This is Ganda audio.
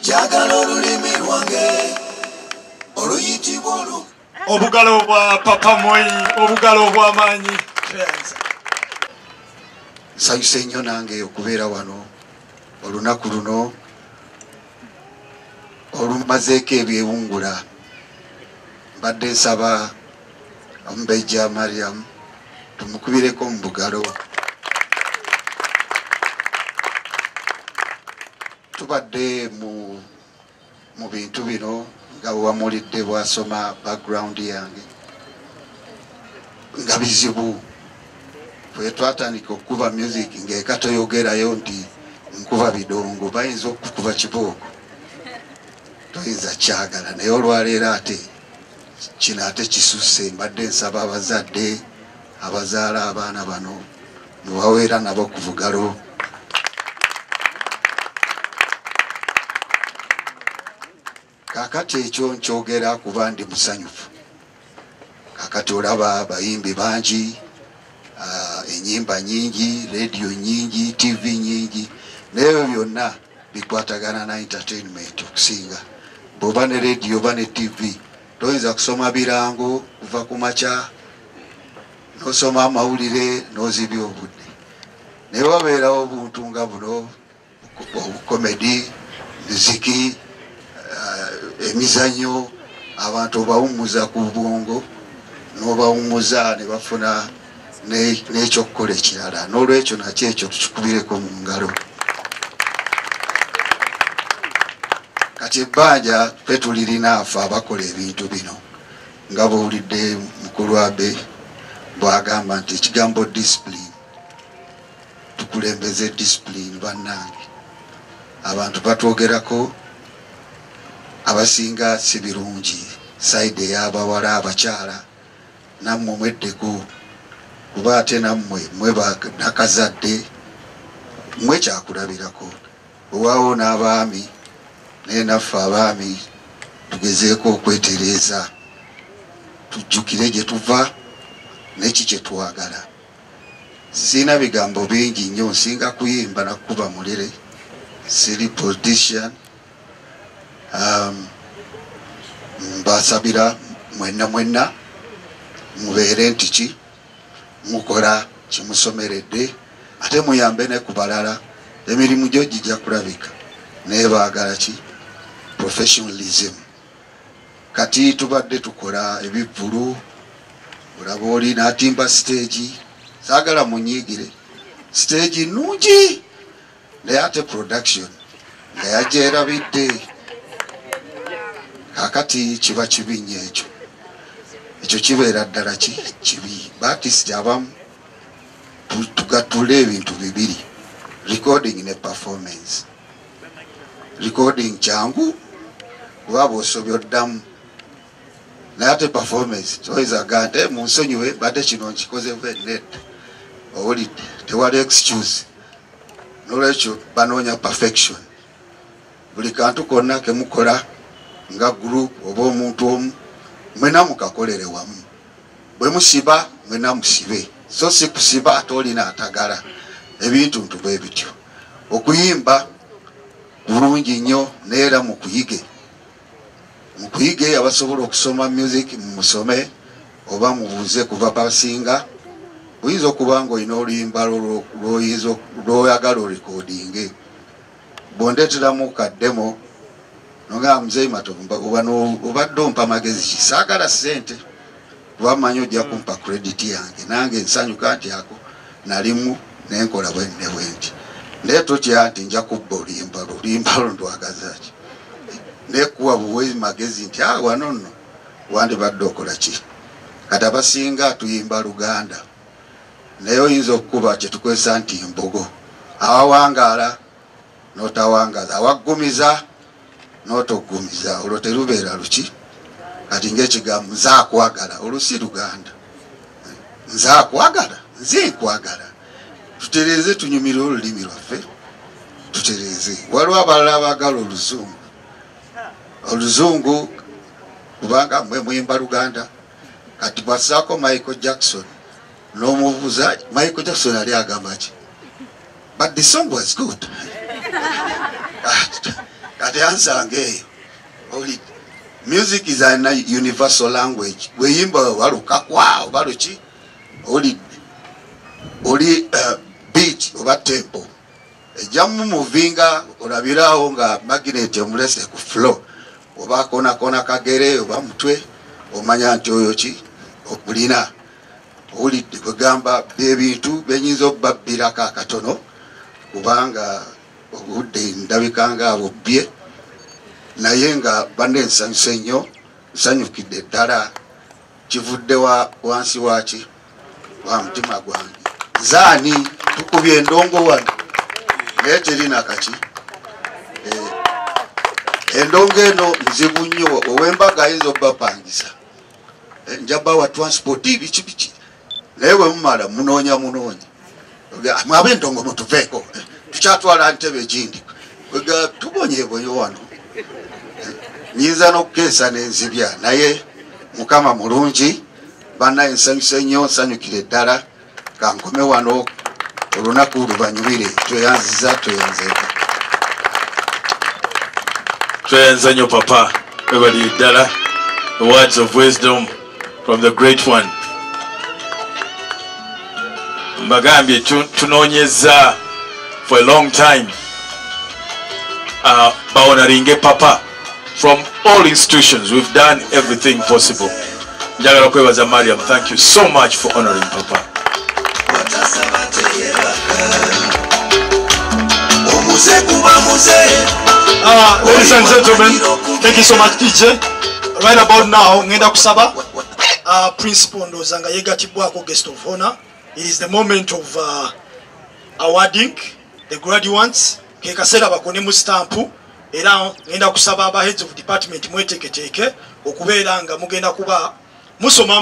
Jagala olulimi lwange oluyitibwa obugalo bwa Papa Moi, obugalo bw'amaanyi. Nsanyuse nnyo nange okubeera wano olunaku luno olumazeeko ebyewungula. Mbadde nsaba Omumbejja Mariam tumukubireko mu bugalo. Tubadde mu bintu bino nga wamulidde bwasoma background yange nga bizibu bwe twatandika okukuba music ng'eka toyogerayo nti nkuba bidongo bayinza okukuba kibooko toyinza kyagala naye olwaleero ate kino ate kisusse. Mbadde nsaba abazadde abazaala abaana bano mubaweera nabo ku bugalo. Kakati ekyo nkyogera kuba ndi musanyufu. Kakati olaba abayimbi bangi, enyimba nyingi, radio nyingi, TV nyingi, naye byonna bikwatagana na entertainment okusinga. Bw'oba ne radio oba ne TV toyinza kusoma birango kuva ku makya n'osoma amawulire n'ozibya obudde. Naye wabeerawo obuntu nga buno, obukomedi, muziki, emizanyo, abantu obawummuza ku bwongo n'obawummuza ne bafuna n'ekyokukola ekirala. N'olwekyo nakyo ekyo tukikubireko mu ngalo. Kati ebbanja ffe tulirina afe abakola ebintu bino nga bw'owulidde mukulu Abe bw'agamba nti ekigambo discipline, tukulembeze discipline bannange. Abantu batwogerako abasinga si birungi side ey'abawala abakyala, nammwe mweddeko kuba ate nammwe mwe nakazadde mwe kyakulabirako. Owaawo n'abaami naye naffe abaami tugezeeko okwetereeza, tujjukire gye tuva n'eki kye twagala. Sirina bigambo bingi nnyo, nsinga kuyimba nakuba mulire, siri politician. Mbasabira mwenna mubeere nti ki mukola kimusomeredde ate muyambe ne ku balala. Emirimu gyo gijja kulabika naye baagala ki professionalism. Kati tubadde tukola ebivvulu, olaba oli n'atimba stage, saagala munyiigire stage nnungi naye ate production nga yagyerabidde. Kakati kiba kibi nnyo ekyo kibeera ddala kibi. Baartist abamu tugatula ebintu bibiri, recording ne performance. Recording kyangu kuba bw'osobya oddamu, naye ate performance toyinza gaa nti munsonyiwe badde kino nkikoze nedda, owulidde tewali excuse. N'olwekyo banoonya perfection. Buli kantu konna kemukola nga group oba omuntu omu mwena mukakolere wamu. Bwe musiba mwena musibe, so si kusiba ate olina atagala. Ebintu ntubwe bityo. Okuyimba bulungi nnyo neera mukuyige abasobola okusoma music mumusome oba mubuuze kuva basinga. Oyinza okuba nga olina oluyimba lw'oyagala orekodinge, bw'ondeeteramu kaddemo nonga Mzee Matumba obadde ompa magezi ki, saagala ssente kuba mmanyi ojja kumpa credit yange, nange nsanyuka nti ako nalimu nenkola bwenne bwenti. Naye totya nti nja kubba oluyimba lwo ndwagaza ki, nekuwa buwe magezi nti wano nno wandibadde okola ki. Kati abasinga tuyimba Luganda naye oyinza okukuba kyetukwesa nti mbogo, awawangaala n'otawangaza, awaggumiza n'otoggumiza, olwo terubeera luki. Kati ng'ekigambo nze akwagala olusi Luganda, nze akwagala nze nkwagala. Tutereeze tunyumire olulimi lwaffe, tutereeze. Waliwo abalala abaagala oluzungu kubanga mwe muyimba Luganda. Kati bwassaako Michael Jackson n'omubuuza Michael Jackson ali agamba ki, But the song was good. At the answer again, only music is a universal language. We imba waruka wow baruchi only beat over tempo. Jamu muvinga olabirawo nga magnet omulese ku flow oba kona kagere oba mutwe omanya nti oyo ki okulina olidde kugamba ebintu benyinza obbabirako akatono kubanga obudde ndabikanga abubbye naye nga banne nsanyuse nnyo nsanyukidde ddala kivudde wansi waki wa mutima gwange zaani tukubye endongo wano naye terina kaki endongo eno nzibu nnyo ow'embaga ayinza obbapangisa njaba wa transport biki naye bwe mumala munoonya mwabe endongo mutuveeko tukyatwala ntebe ekindi tubonyebonye wano nyinza n'okukeesa n'enzibya naye mukama mulungi bannaye nsanyuse nnyo nsanyukire ddala kankome wano olunaku lubanyumire tweyanziza tweyanzeeko tweyanza nnyo papa webali ddala the words of wisdom from the great one mbagambye tunoonyeza for a long time baonaringe papa from all institutions. We've done everything possible. Njagala kwebaza Mariam, thank you so much for honoring papa. Ladies and gentlemen, thank you so much DJ. Right about now ngenda kusaba principal ndozanga yegatibwako guest of honor. It is the moment of awarding the graduates. Kekasera bakone mu stamp era ngenda kusaba aba heads of department mweteketeke okubeera nga mugenda kuba musoma